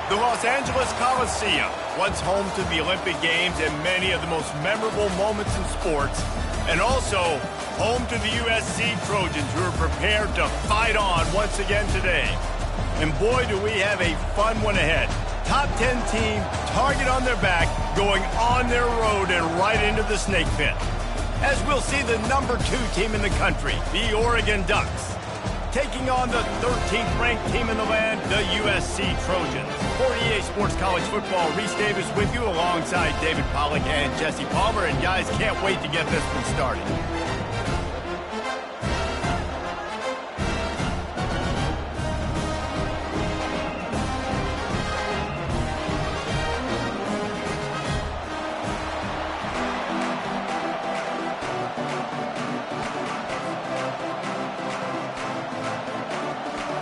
The Los Angeles Coliseum, once home to the Olympic Games and many of the most memorable moments in sports, and also home to the USC Trojans, who are prepared to fight on once again today. And boy, do we have a fun one ahead. Top 10 team, target on their back, going on their road and right into the snake pit. As we'll see the number 2 team in the country, the Oregon Ducks, taking on the 13th ranked team in the land, the USC Trojans. For EA Sports College Football, Reese Davis with you alongside David Pollack and Jesse Palmer. And guys, can't wait to get this one started.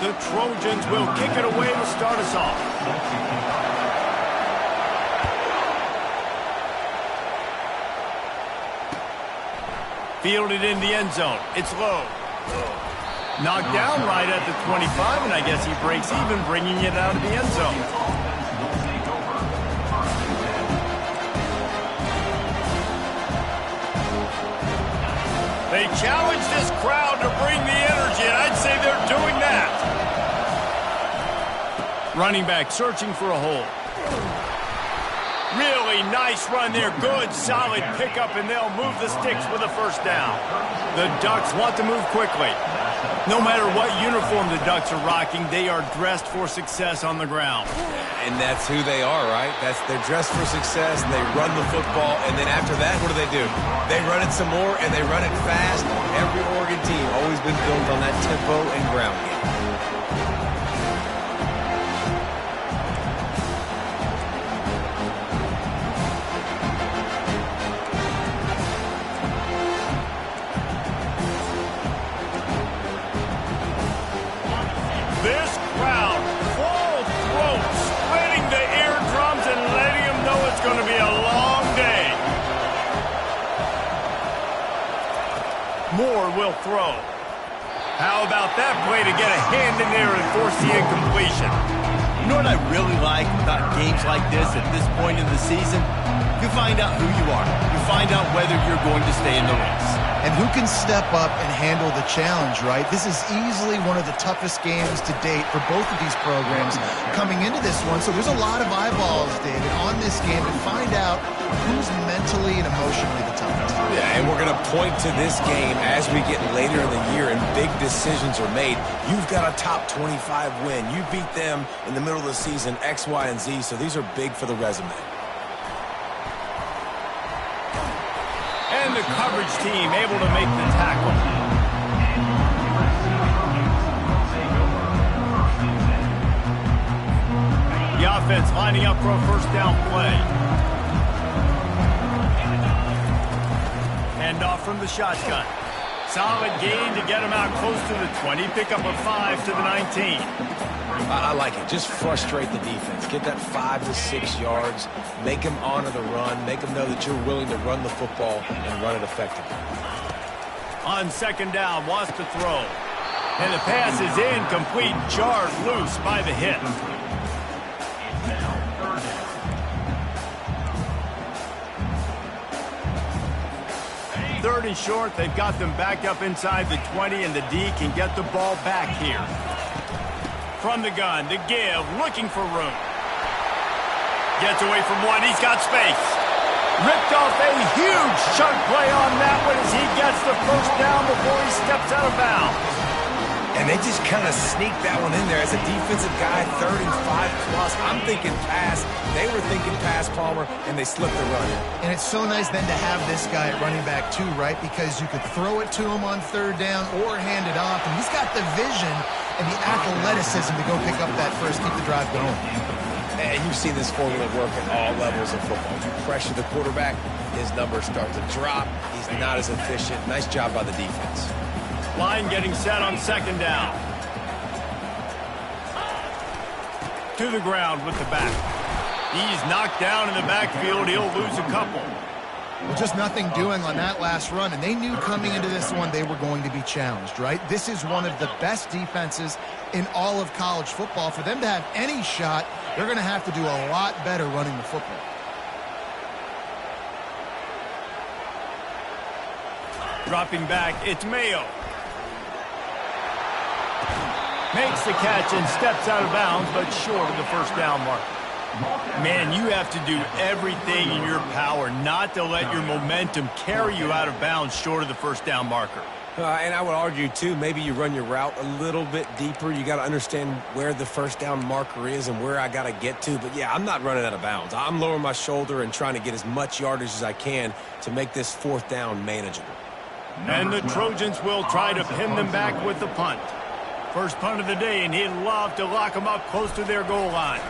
The Trojans will kick it away to start us off. Fielded in the end zone. It's low. Knocked down right at the 25, and I guess he breaks even, bringing it out of the end zone. They challenge this crowd to bring the energy, and I'd say they're doing that. Running back searching for a hole. Really nice run there. Good, solid pickup, and they'll move the sticks with a first down. The Ducks want to move quickly. No matter what uniform the Ducks are rocking, they are dressed for success on the ground. And that's who they are, right? They're dressed for success, they run the football, and then after that, what do? They run it some more, and they run it fast. Every Oregon team always been built on that tempo and ground game. This crowd, full throat, spreading the eardrums and letting them know it's going to be a long day. Moore will throw. How about that play to get a hand in there and force the incompletion? You know what I really like about games like this at this point in the season? You find out who you are. You find out whether you're going to stay in the race. And who can step up and handle the challenge, right? This is easily one of the toughest games to date for both of these programs coming into this one. So there's a lot of eyeballs, David, on this game to find out who's mentally and emotionally the toughest. Yeah, and we're going to point to this game as we get later in the year and big decisions are made. You've got a top 25 win. You beat them in the middle of the season, X, Y, and Z, so these are big for the resume. And the coverage team able to make the tackle. The offense lining up for a first down play. Hand off from the shotgun. Solid gain to get him out close to the 20. Pick up a 5 to the 19. I like it. Just frustrate the defense. Get that 5 to 6 yards. Make them honor the run. Make them know that you're willing to run the football and run it effectively. On second down, wants to throw. And the pass is incomplete. Jarred loose by the hit. Third and short. They've got them back up inside the 20, and the D can get the ball back here. From the gun, to give, looking for room. Gets away from one, he's got space. Ripped off a huge chunk play on that one as he gets the first down before he steps out of bounds. And they just kind of sneaked that one in there as a defensive guy, 3rd and 5 plus. I'm thinking pass. They were thinking pass, Palmer, and they slipped the run. And it's so nice then to have this guy at running back too, right? Because you could throw it to him on 3rd down or hand it off. And he's got the vision and the athleticism to go pick up that first, keep the drive going. And you've seen this formula work at all levels of football. You pressure the quarterback, his numbers start to drop. He's not as efficient. Nice job by the defense. Line getting set on second down. To the ground with the back. He's knocked down in the backfield. He'll lose a couple. Well, just nothing doing on that last run, and they knew coming into this one they were going to be challenged, right? This is one of the best defenses in all of college football. For them to have any shot, they're going to have to do a lot better running the football. Dropping back, it's Mayo. Makes the catch and steps out of bounds, but short of the first down mark. Man, you have to do everything in your power not to let your momentum carry you out of bounds short of the first down marker. And I would argue, too, maybe you run your route a little bit deeper. You got to understand where the first down marker is and where I got to get to. But, yeah, I'm not running out of bounds. I'm lowering my shoulder and trying to get as much yardage as I can to make this fourth down manageable. And the Trojans will try to pin them back with the punt. First punt of the day, and he'd love to lock them up close to their goal line.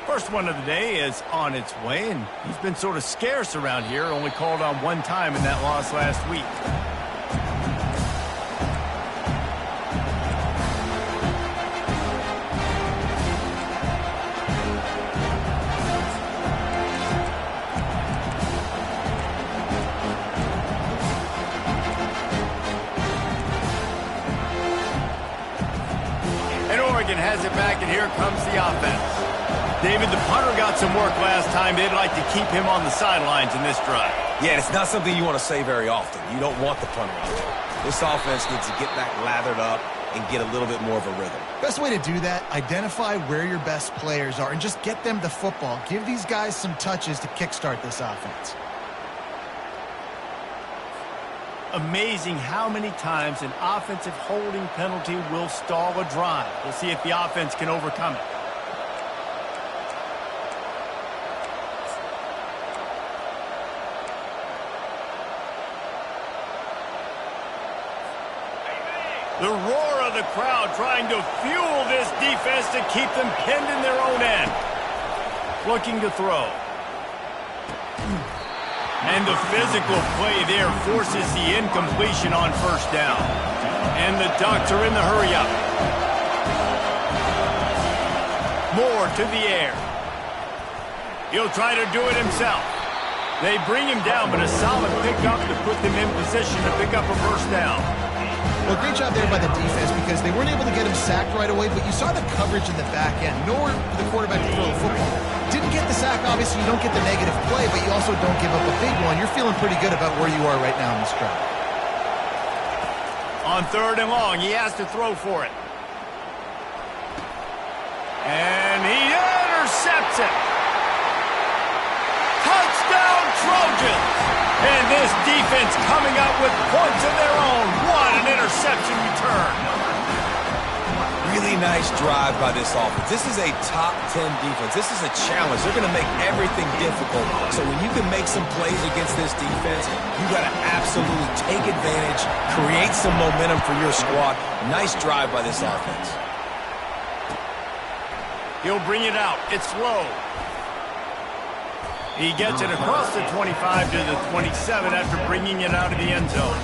First one of the day is on its way, and he's been sort of scarce around here, only called on one time in that loss last week. And Oregon has it back, and here comes the offense. David, the punter got some work last time. They'd like to keep him on the sidelines in this drive. Yeah, it's not something you want to say very often. You don't want the punter out there. This offense needs to get back lathered up and get a little bit more of a rhythm. Best way to do that, identify where your best players are and just get them the football. Give these guys some touches to kickstart this offense. Amazing how many times an offensive holding penalty will stall a drive. We'll see if the offense can overcome it. The roar of the crowd trying to fuel this defense to keep them pinned in their own end. Looking to throw. And the physical play there forces the incompletion on first down. And the Ducks are in the hurry-up. Moore to the air. He'll try to do it himself. They bring him down, but a solid pickup to put them in position to pick up a first down. Well, great job there by the defense because they weren't able to get him sacked right away, but you saw the coverage in the back end. Nowhere for the quarterback to throw the football. Didn't get the sack, obviously you don't get the negative play, but you also don't give up a big one. You're feeling pretty good about where you are right now in this drive. On third and long, he has to throw for it. And he intercepts it. Touchdown Trojans! And this defense coming up with points of their own. What an interception return. Really nice drive by this offense. This is a top 10 defense. This is a challenge. They're going to make everything difficult. So when you can make some plays against this defense, you got to absolutely take advantage, create some momentum for your squad. Nice drive by this offense. He'll bring it out. It's low. He gets it across the 25 to the 27 after bringing it out of the end zone.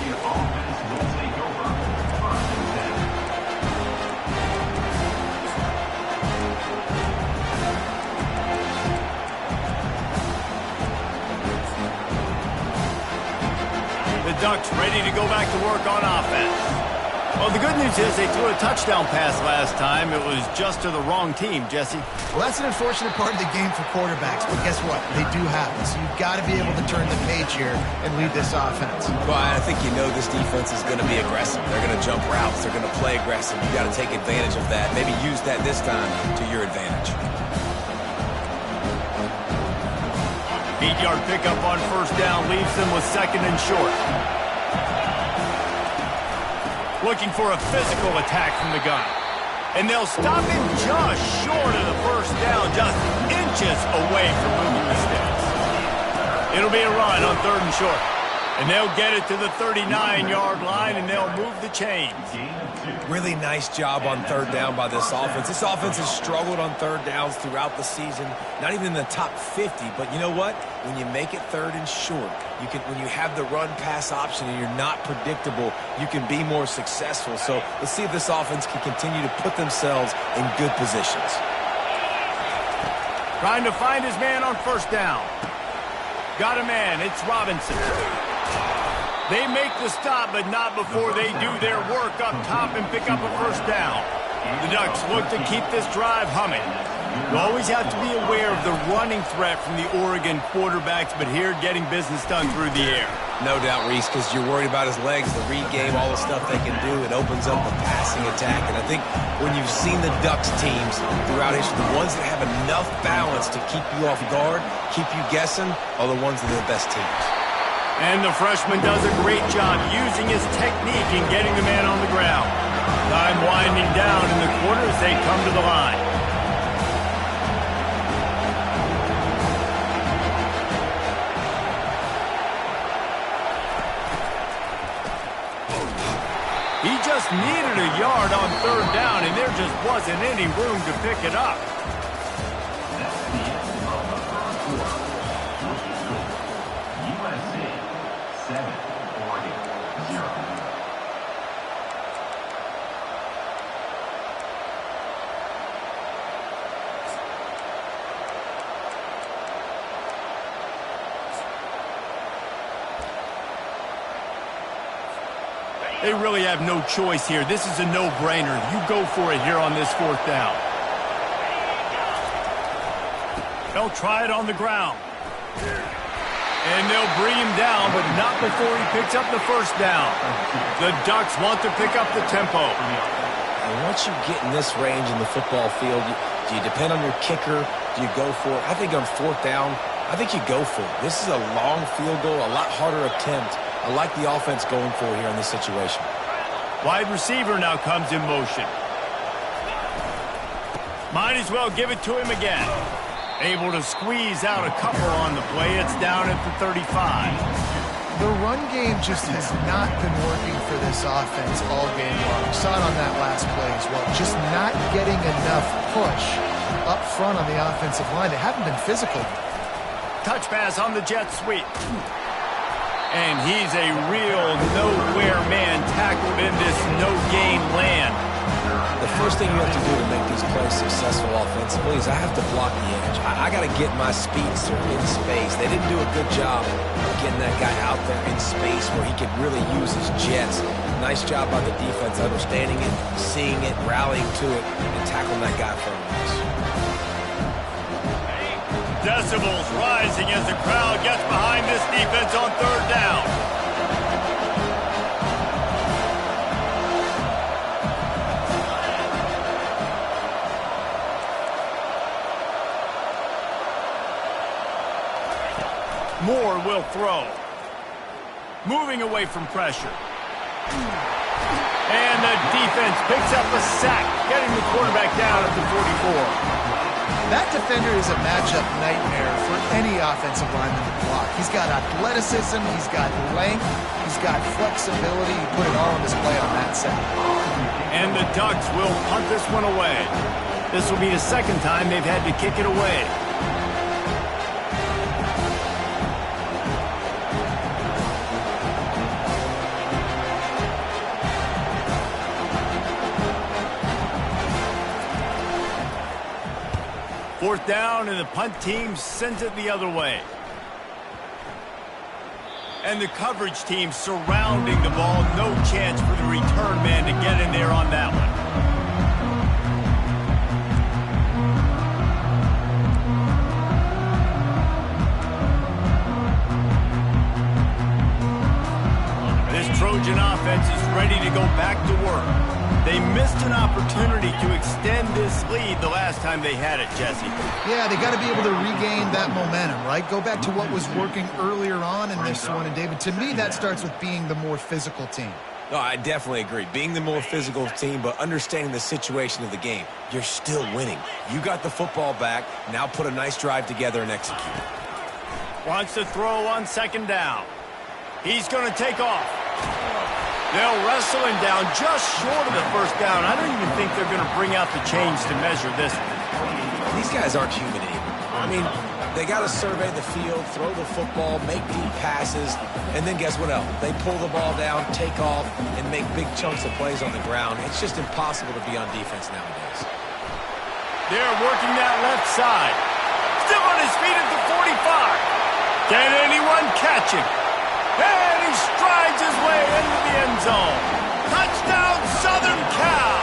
The Ducks ready to go back to work on offense. Well, the good news is they threw a touchdown pass last time. It was just to the wrong team, Jesse. Well, that's an unfortunate part of the game for quarterbacks, but guess what? They do happen, so you've got to be able to turn the page here and lead this offense. Well, I think you know this defense is going to be aggressive. They're going to jump routes. They're going to play aggressive. You got to take advantage of that. Maybe use that this time to your advantage. 8-yard pickup on first down leaves them with second and short. Looking for a physical attack from the gun. And they'll stop him just short of the first down, just inches away from moving the sticks. It'll be a run on third and short. And they'll get it to the 39-yard line, and they'll move the chains. Really nice job on third down by this offense. This offense has struggled on third downs throughout the season, not even in the top 50. But you know what? When you make it third and short, when you have the run-pass option and you're not predictable, you can be more successful. So let's see if this offense can continue to put themselves in good positions. Trying to find his man on first down. Got a man. It's Robinson. They make the stop, but not before they do their work up top and pick up a first down. The Ducks look to keep this drive humming. You always have to be aware of the running threat from the Oregon quarterbacks, but here getting business done through the air. No doubt, Reese, because you're worried about his legs, the read game, all the stuff they can do. It opens up a passing attack. And I think when you've seen the Ducks teams throughout history, the ones that have enough balance to keep you off guard, keep you guessing, are the ones that are the best teams. And the freshman does a great job using his technique and getting the man on the ground. Time winding down in the quarter as they come to the line. He just needed a yard on third down, and there just wasn't any room to pick it up. They really have no choice here. This is a no-brainer. You go for it here on this fourth down. They'll try it on the ground. And they'll bring him down, but not before he picks up the first down. The Ducks want to pick up the tempo. And once you get in this range in the football field, do you depend on your kicker? Do you go for it? I think on fourth down, I think you go for it. This is a long field goal, a lot harder attempt. I like the offense going for it here in this situation. Wide receiver now comes in motion. Might as well give it to him again. Able to squeeze out a couple on the play. It's down at the 35. The run game just has not been working for this offense all game long. We saw it on that last play as well. Just not getting enough push up front on the offensive line. They haven't been physical. Touch pass on the jet sweep. And he's a real nowhere man tackled in this no-gain land. The first thing you have to do to make these plays successful offensively is I have to block the edge. I got to get my speedster in space. They didn't do a good job of getting that guy out there in space where he could really use his jets. Nice job by the defense understanding it, seeing it, rallying to it, and tackling that guy for a loss. Decibels rising as the crowd gets behind this defense on third down. Moore will throw. Moving away from pressure. And the defense picks up a sack, getting the quarterback down at the 44. That defender is a matchup nightmare for any offensive lineman to block. He's got athleticism, he's got length, he's got flexibility. He put it all on display on that sack. And the Ducks will punt this one away. This will be the second time they've had to kick it away. Fourth down, and the punt team sends it the other way. And the coverage team surrounding the ball. No chance for the return man to get in there on that one. This Trojan offense is ready to go back to work. They missed an opportunity to extend this lead the last time they had it, Jesse. Yeah, they got to be able to regain that momentum, right? Go back to what was working earlier on in this one. And, David, to me, that starts with being the more physical team. No, I definitely agree. Being the more physical team, but understanding the situation of the game. You're still winning. You got the football back. Now put a nice drive together and execute. Wants to throw on second down. He's going to take off. They'll wrestle him down just short of the first down. I don't even think they're going to bring out the chains to measure this one. These guys aren't human anymore. I mean, they got to survey the field, throw the football, make deep passes, and then guess what else? They pull the ball down, take off, and make big chunks of plays on the ground. It's just impossible to be on defense nowadays. They're working that left side. Still on his feet at the 45. Can anyone catch him? And he strides his way into the end zone. Touchdown, Southern Cal!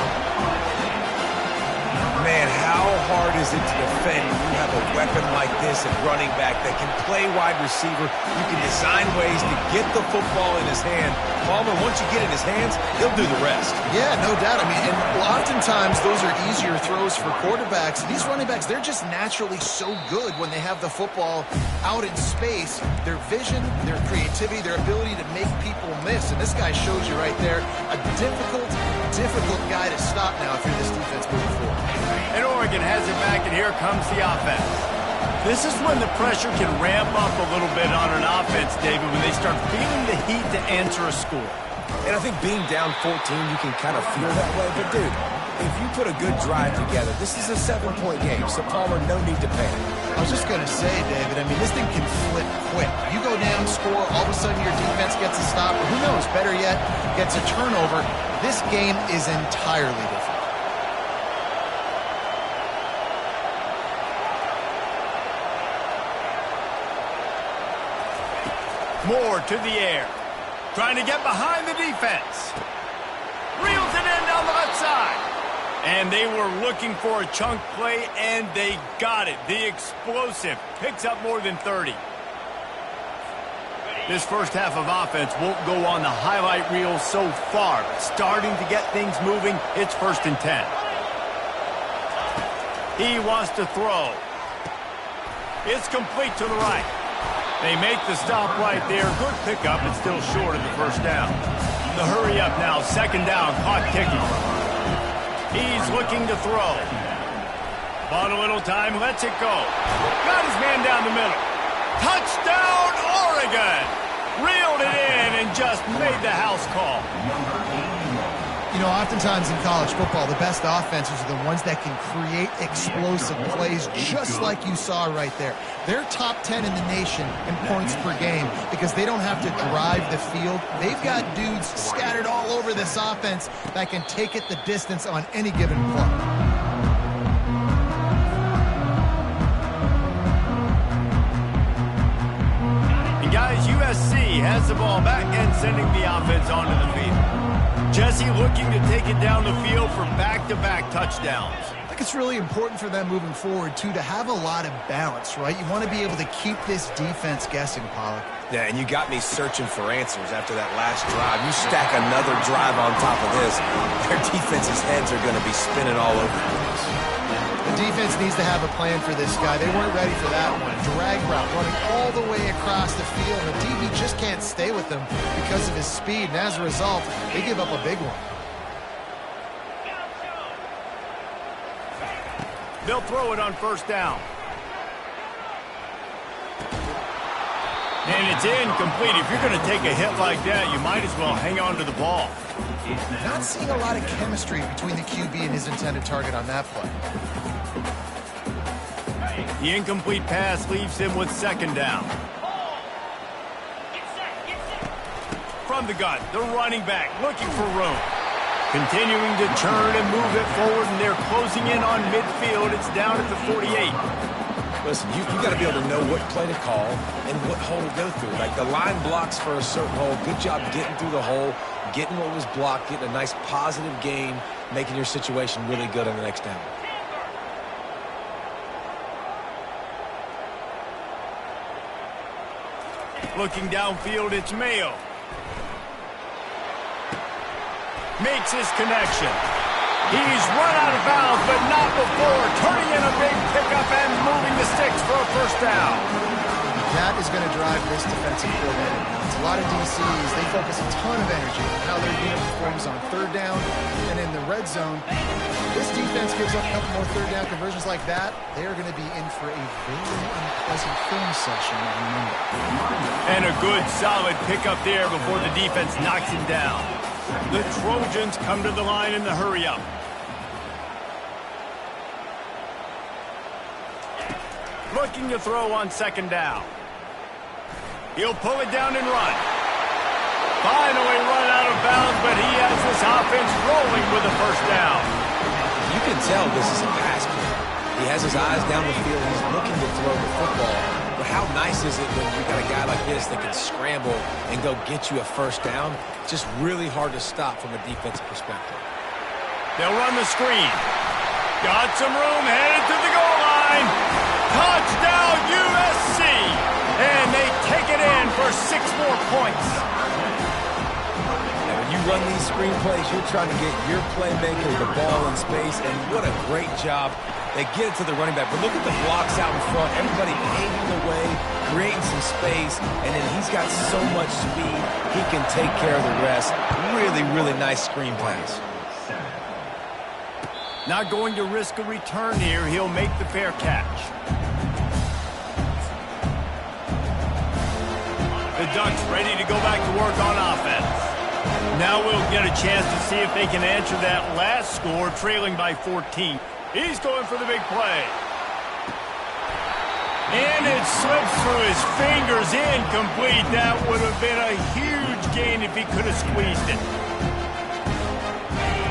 Man, how hard is it to defend when you have a weapon like this at running back that can play wide receiver? You can design ways to get the football in his hand. Palmer, once you get it in his hands, he'll do the rest. Yeah, no doubt. I mean, and oftentimes those are easier throws for quarterbacks. These running backs, they're just naturally so good when they have the football out in space. Their vision, their creativity, their ability to make people miss. And this guy shows you right there a difficult guy to stop now if you're this defense moving forward. And Oregon has it back, and here comes the offense. This is when the pressure can ramp up a little bit on an offense, David, when they start feeling the heat to answer a score. And I think being down 14, you can kind of feel that way. But, dude, if you put a good drive together, this is a 7-point game, so Palmer, no need to panic. I was just going to say, David, I mean, this thing can flip quick. You go down, score, all of a sudden your defense gets a stop, or who knows, better yet, gets a turnover. This game is entirely different. Moore to the air. Trying to get behind the defense. Reels it in down the left side. And they were looking for a chunk play, and they got it. The explosive picks up more than 30. This first half of offense won't go on the highlight reel so far. But starting to get things moving, it's 1st and 10. He wants to throw. It's complete to the right. They make the stop right there. Good pickup, but still short of the first down. The hurry up now. 2nd down, clock ticking. He's looking to throw. Bought a little time, lets it go. Got his man down the middle. Touchdown, Oregon! Reeled it in and just made the house call. You know, oftentimes in college football, the best offenses are the ones that can create explosive plays, just like you saw right there. They're top 10 in the nation in points per game because they don't have to drive the field. They've got dudes scattered all over this offense that can take it the distance on any given play. And guys, USC has the ball back and sending the offense onto the field. Jesse looking to take it down the field for back-to-back touchdowns. I think it's really important for them moving forward, too, to have a lot of balance, right? You want to be able to keep this defense guessing, Pollock. Yeah, and you got me searching for answers after that last drive. You stack another drive on top of this, their defense's heads are going to be spinning all over the place. The defense needs to have a plan for this guy. They weren't ready for that one. Drag route running all the way across the field. The DB just can't stay with them because of his speed, and as a result, they give up a big one. They'll throw it on 1st down. And it's incomplete. If you're going to take a hit like that, you might as well hang on to the ball. Not seeing a lot of chemistry between the QB and his intended target on that play. The incomplete pass leaves him with 2nd down. From the gun, the running back looking for room. Continuing to turn and move it forward, and they're closing in on midfield. It's down at the 48. Listen, you got to be able to know what play to call and what hole to go through. Like the line blocks for a certain hole. Good job getting through the hole, getting what was blocked, getting a nice positive gain, making your situation really good on the next down. Looking downfield, it's Mayo. Makes his connection. He's run out of bounds, but not before turning in a big pickup and moving the sticks for a 1st down. That is going to drive this defensive coordinator. It's a lot of DCs. They focus a ton of energy on how their unit performs on 3rd down and in the red zone. This defense gives up a couple more 3rd down conversions like that. They are going to be in for a very unpleasant film session on Monday. And a good, solid pickup there before the defense knocks him down. The Trojans come to the line in the hurry-up. Looking to throw on 2nd down. He'll pull it down and run. Finally run out of bounds, but he has this offense rolling with a 1st down. You can tell this is a pass play. He has his eyes down the field. He's looking to throw the football. But how nice is it when you got a guy like this that can scramble and go get you a first down? Just really hard to stop from a defensive perspective. They'll run the screen. Got some room, headed to the goal line. Touchdown, USC. And they take it in for 6 more points. Now, when you run these screen plays, you're trying to get your playmaker the ball in space, and what a great job. They get it to the running back, but look at the blocks out in front. Everybody paving the way, creating some space, and then he's got so much speed, he can take care of the rest. Really, really nice screen pass. Not going to risk a return here. He'll make the fair catch. The Ducks ready to go back to work on offense. Now we'll get a chance to see if they can answer that last score, trailing by 14. He's going for the big play. And it slips through his fingers, incomplete. That would have been a huge gain if he could have squeezed it.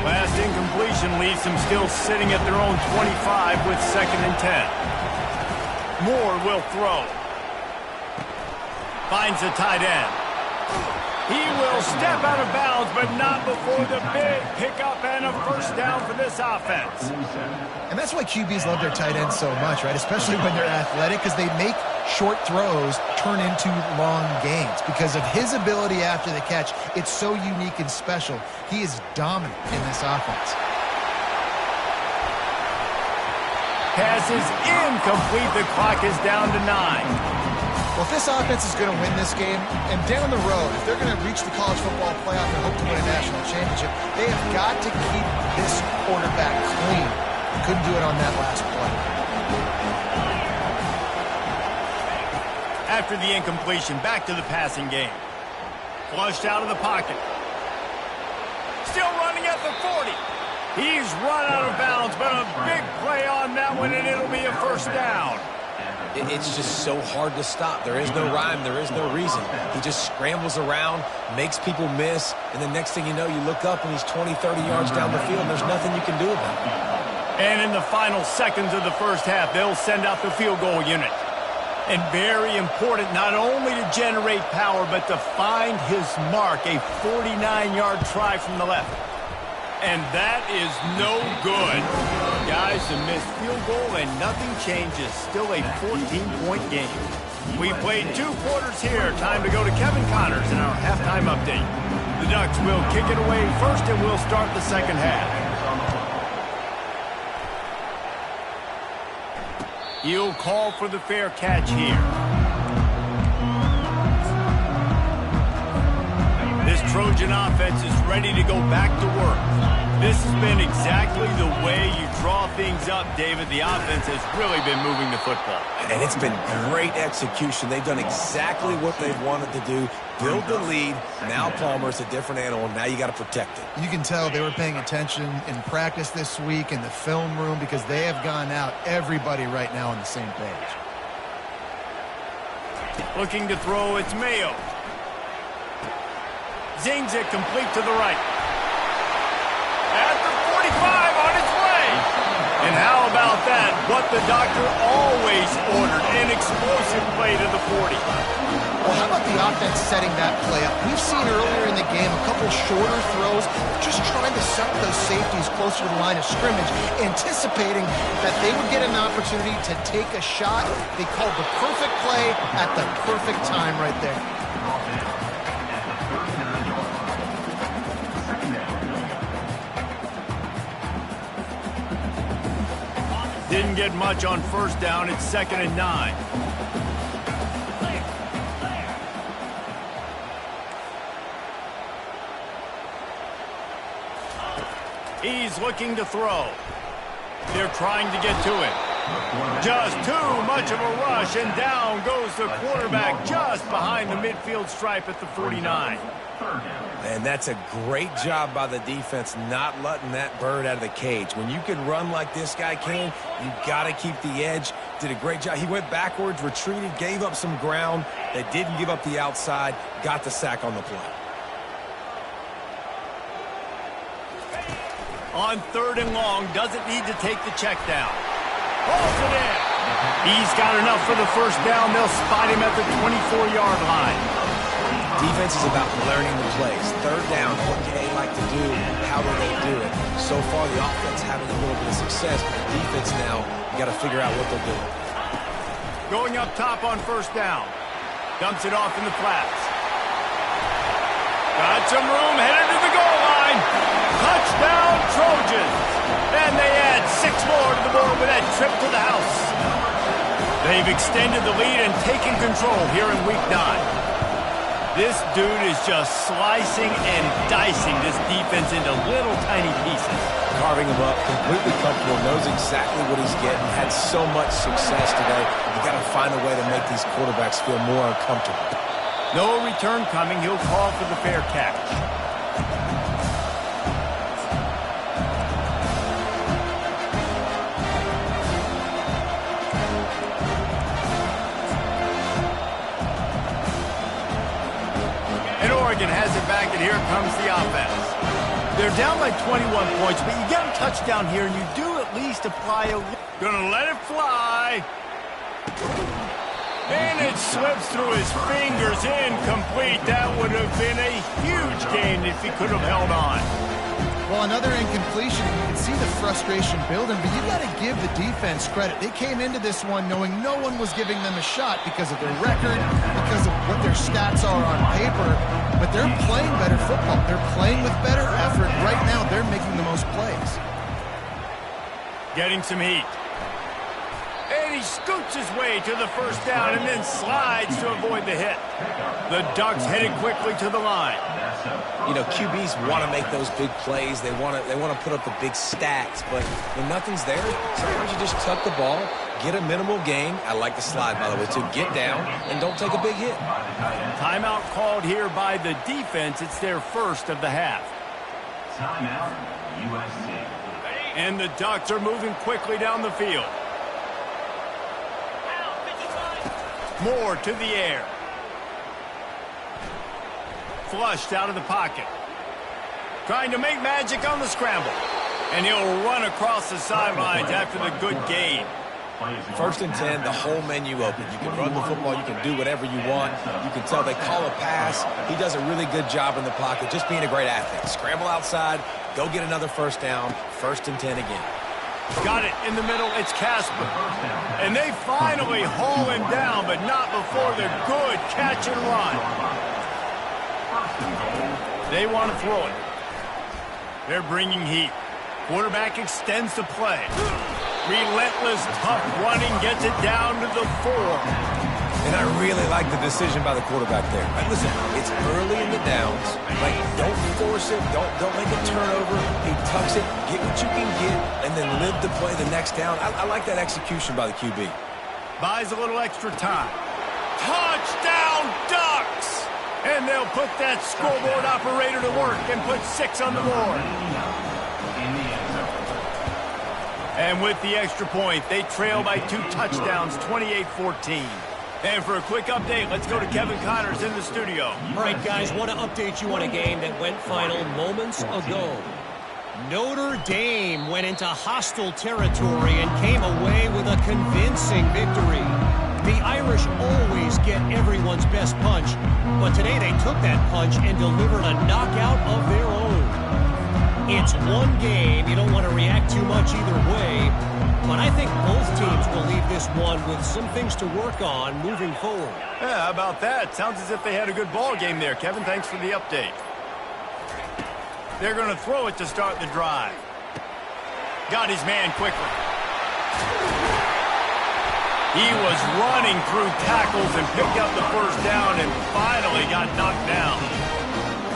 Last incompletion leaves them still sitting at their own 25 with 2nd and 10. Moore will throw. Finds the tight end. He will step out of bounds, but not before the big pickup and a first down for this offense. And that's why QBs love their tight ends so much, right? Especially when they're athletic, because they make short throws turn into long gains. Because of his ability after the catch, it's so unique and special. He is dominant in this offense. Pass is incomplete. The clock is down to 9. Well, if this offense is going to win this game, and down the road, if they're going to reach the college football playoff and hope to win a national championship, they have got to keep this quarterback clean. Couldn't do it on that last play. After the incompletion, back to the passing game. Flushed out of the pocket. Still running at the 40. He's run out of bounds, but a big play on that one, and it'll be a first down. It's just so hard to stop. There is no rhyme. There is no reason. He just scrambles around, makes people miss, and the next thing you know, you look up and he's 20, 30 yards down the field, and there's nothing you can do about it. And in the final seconds of the first half, they'll send out the field goal unit. And very important, not only to generate power, but to find his mark, a 49-yard try from the left. And that is no good. Guys, a missed field goal and nothing changes. Still a 14-point game. We played 2 quarters here. Time to go to Kevin Connors in our halftime update. The Ducks will kick it away first and we'll start the second half. He'll call for the fair catch here. This Trojan offense is ready to go back to work. This has been exactly the way you draw things up, David. The offense has really been moving the football. And it's been great execution. They've done exactly what they've wanted to do. Build the lead. Now Palmer's a different animal. Now you got to protect it. You can tell they were paying attention in practice this week in the film room because they have gone out, everybody right now on the same page. Looking to throw, it's Mayo. Zings it complete to the right. At the 45 on its way. And how about that? What the doctor always ordered, an explosive play to the 40. Well, how about the offense setting that play up? We've seen earlier in the game a couple shorter throws, just trying to set those safeties closer to the line of scrimmage, anticipating that they would get an opportunity to take a shot. They called the perfect play at the perfect time right there. Didn't get much on first down. It's 2nd and 9. He's looking to throw. They're trying to get to it. Just too much of a rush, and down goes the quarterback just behind the midfield stripe at the 49. And that's a great job by the defense not letting that bird out of the cage. When you can run like this guy can, you got to keep the edge. Did a great job. He went backwards, retreated, gave up some ground. They didn't give up the outside, got the sack on the play. On 3rd and long, doesn't need to take the check down. Pulls it in. He's got enough for the first down. They'll spot him at the 24-yard line. Defense is about learning the plays. Third down, what do they like to do? How do they do it? So far, the offense having a little bit of success, but the defense now, you got to figure out what they're doing. Going up top on first down. Dumps it off in the flats. Got some room, headed to the goal line. Touchdown, Trojans. And they add 6 more to the board with that trip to the house. They've extended the lead and taken control here in Week 9. This dude is just slicing and dicing this defense into little tiny pieces. Carving him up, completely comfortable, knows exactly what he's getting, had so much success today. You got to find a way to make these quarterbacks feel more uncomfortable. No return coming. He'll call for the fair catch. And Oregon has it back, and here comes the offense. They're down by 21 points, but you get a touchdown here, and you do at least apply a... Gonna let it fly. And it slips through his fingers, incomplete. That would have been a huge gain if he could have held on. Well, another incompletion. You can see the frustration building, but you got to give the defense credit. They came into this one knowing no one was giving them a shot because of their record, because of what their stats are on paper, but they're playing better football. They're playing with better effort. Right now, they're making the most plays. Getting some heat. And he scoots his way to the first down and then slides to avoid the hit. The Ducks headed quickly to the line. You know, QBs want to make those big plays. They want to put up the big stats, but when nothing's there, sometimes you just tuck the ball, get a minimal gain. I like the slide, by the way, too. Get down and don't take a big hit. Timeout called here by the defense. It's their first of the half. Timeout, USC. And the Ducks are moving quickly down the field. Moore to the air. Flushed out of the pocket. Trying to make magic on the scramble. And he'll run across the sidelines after the good gain. First and 10, the whole menu open. You can run the football. You can do whatever you want. You can tell they call a pass. He does a really good job in the pocket, just being a great athlete. Scramble outside, go get another first down. First and 10 again. Got it in the middle. It's Casper. And they finally haul him down, but not before the good catch and run. They want to throw it. They're bringing heat. Quarterback extends the play. Relentless, tough running gets it down to the 4. And I really like the decision by the quarterback there. Like, listen, it's early in the downs. Like, don't force it. Don't make a turnover. He tucks it, get what you can get, and then live to play the next down. I like that execution by the QB. Buys a little extra time. Touchdown, Ducks! And they'll put that scoreboard operator to work and put 6 on the board. And with the extra point, they trail by 2 touchdowns, 28-14. And for a quick update, let's go to Kevin Connors in the studio. All right, guys, want to update you on a game that went final moments ago. Notre Dame went into hostile territory and came away with a convincing victory. The Irish always get everyone's best punch, but today they took that punch and delivered a knockout of their own. It's one game. You don't want to react too much either way, but I think both teams will leave this one with some things to work on moving forward. Yeah, how about that? Sounds as if they had a good ball game there, Kevin. Thanks for the update. They're going to throw it to start the drive. Got his man quickly. He was running through tackles and picked up the first down and finally got knocked down.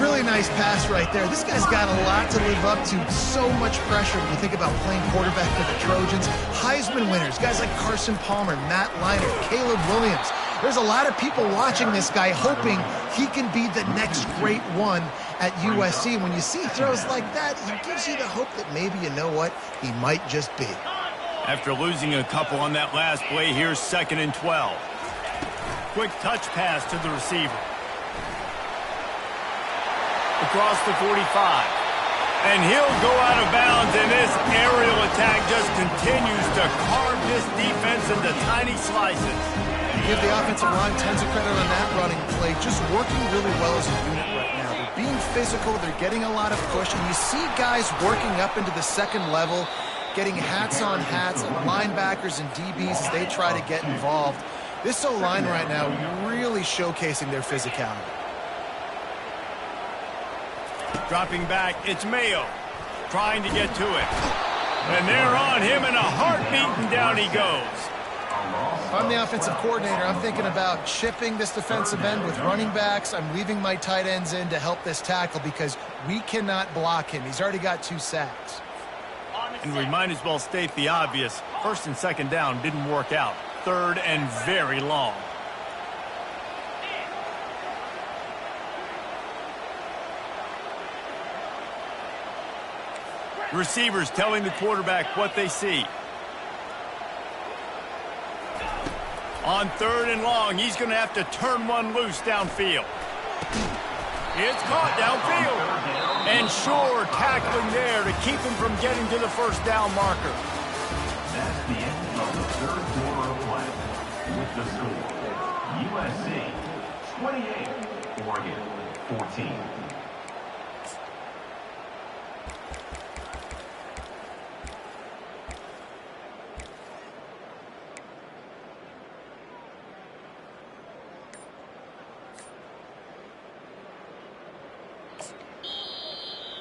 Really nice pass right there. This guy's got a lot to live up to. So much pressure when you think about playing quarterback for the Trojans. Heisman winners, guys like Carson Palmer, Matt Leinart, Caleb Williams. There's a lot of people watching this guy hoping he can be the next great one at USC. When you see throws like that, he gives you the hope that maybe, you know what, he might just be. After losing a couple on that last play, here's 2nd and 12. Quick touch pass to the receiver. Across the 45. And he'll go out of bounds, and this aerial attack just continues to carve this defense into tiny slices. Give the offensive line tons of credit on that running play. Just working really well as a unit right now. They're being physical. They're getting a lot of push. And you see guys working up into the second level, getting hats on hats, and linebackers and DBs as they try to get involved. This O-line right now really showcasing their physicality. Dropping back, it's Mayo trying to get to it. And they're on him in a heartbeat, and down he goes. If I'm the offensive coordinator, I'm thinking about chipping this defensive end with running backs. I'm leaving my tight ends in to help this tackle because we cannot block him. He's already got 2 sacks. And we might as well state the obvious. First and second down didn't work out. Third and very long. Receivers telling the quarterback what they see. On third and long, he's going to have to turn one loose downfield. It's caught downfield. And sure, tackling there to keep him from getting to the first down marker. That's the end of the third quarter of play. With the score, USC 28, Oregon 14.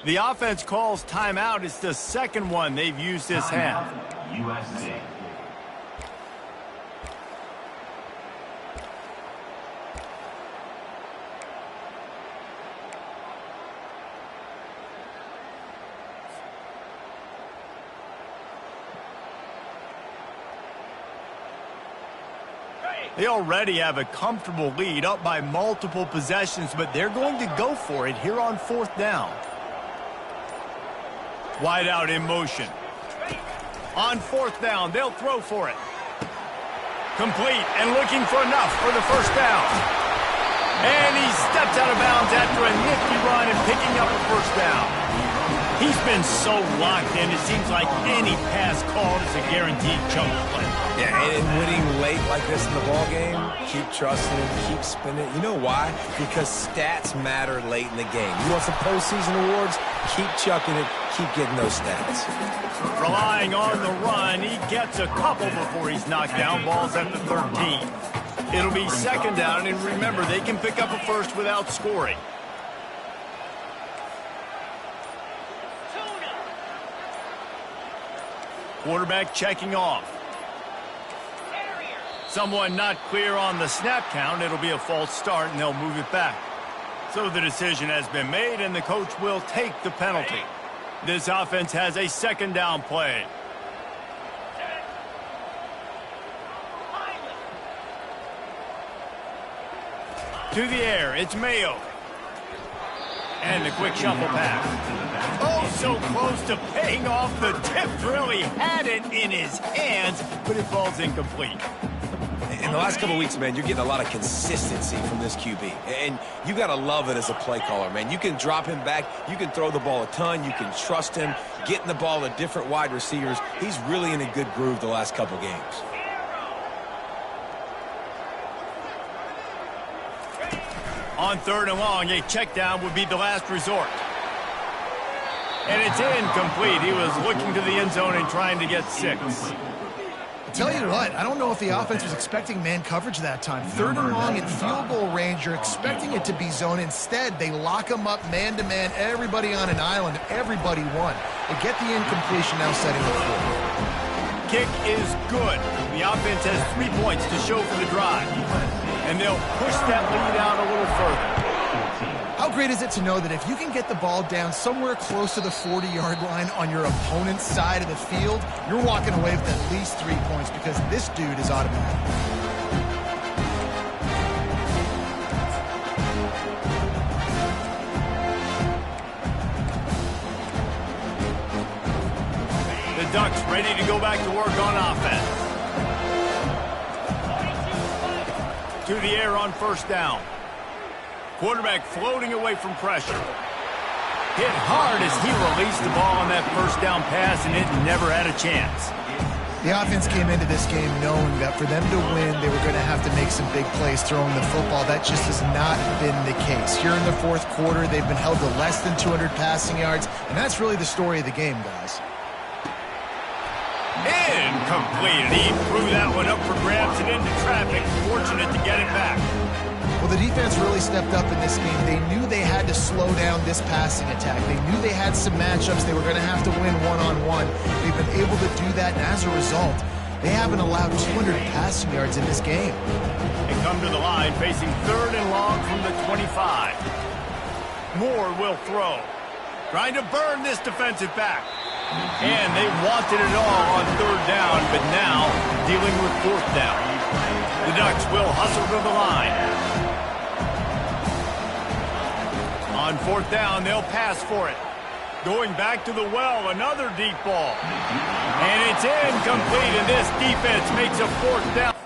The offense calls timeout. It's the second one they've used this half. USC. They already have a comfortable lead, up by multiple possessions, but they're going to go for it here on fourth down. Wide out in motion. On fourth down, they'll throw for it. Complete and looking for enough for the first down. And he steps out of bounds after a nifty run and picking up a first down. He's been so locked in, it seems like any pass called is a guaranteed chunk play. Yeah, and winning late like this in the ball game, keep trusting him, keep spinning. You know why? Because stats matter late in the game. You want some postseason awards? Keep chucking it, keep getting those stats. Relying on the run, he gets a couple before he's knocked down. Ball's at the 13. It'll be second down, and remember, they can pick up a first without scoring. Quarterback checking off. Someone not clear on the snap count. It'll be a false start, and they'll move it back. So the decision has been made, and the coach will take the penalty. This offense has a second down play. To the air, it's Mayo. And the quick shuffle pass. Oh, so close to paying off. The tip really had it in his hands, but it falls incomplete. In the last couple of weeks, man, you're getting a lot of consistency from this QB. And you got to love it as a play caller, man. You can drop him back. You can throw the ball a ton. You can trust him. Getting the ball to different wide receivers. He's really in a good groove the last couple games. On third and long, a check down would be the last resort. And it's incomplete. He was looking to the end zone and trying to get 6. I'll tell you what, I don't know if the offense was expecting man coverage that time. Third and long in field goal range, you're expecting it to be zone. Instead, they lock them up man-to-man, everybody on an island, everybody won. They get the incompletion, now setting the floor. Kick is good. The offense has 3 points to show for the drive. And they'll push that lead out a little further. How great is it to know that if you can get the ball down somewhere close to the 40-yard line on your opponent's side of the field, you're walking away with at least 3 points because this dude is automatic. The Ducks ready to go back to work on offense. To the air on first down. Quarterback floating away from pressure. Hit hard as he released the ball on that first down pass, and it never had a chance. The offense came into this game knowing that for them to win, they were going to have to make some big plays throwing the football. That just has not been the case. Here in the fourth quarter, they've been held to less than 200 passing yards, and that's really the story of the game, guys. Incomplete. He threw that one up for grabs and into traffic. Fortunate to get it back. Well, the defense really stepped up in this game. They knew they had to slow down this passing attack. They knew they had some matchups they were going to have to win one-on-one. They've been able to do that, and as a result, they haven't allowed 200 passing yards in this game. They come to the line facing 3rd and long from the 25. Moore will throw. Trying to burn this defensive back. And they wanted it all on 3rd down, but now dealing with 4th down. The Ducks will hustle to the line. On 4th down, they'll pass for it. Going back to the well, another deep ball. And it's incomplete, and this defense makes a 4th down.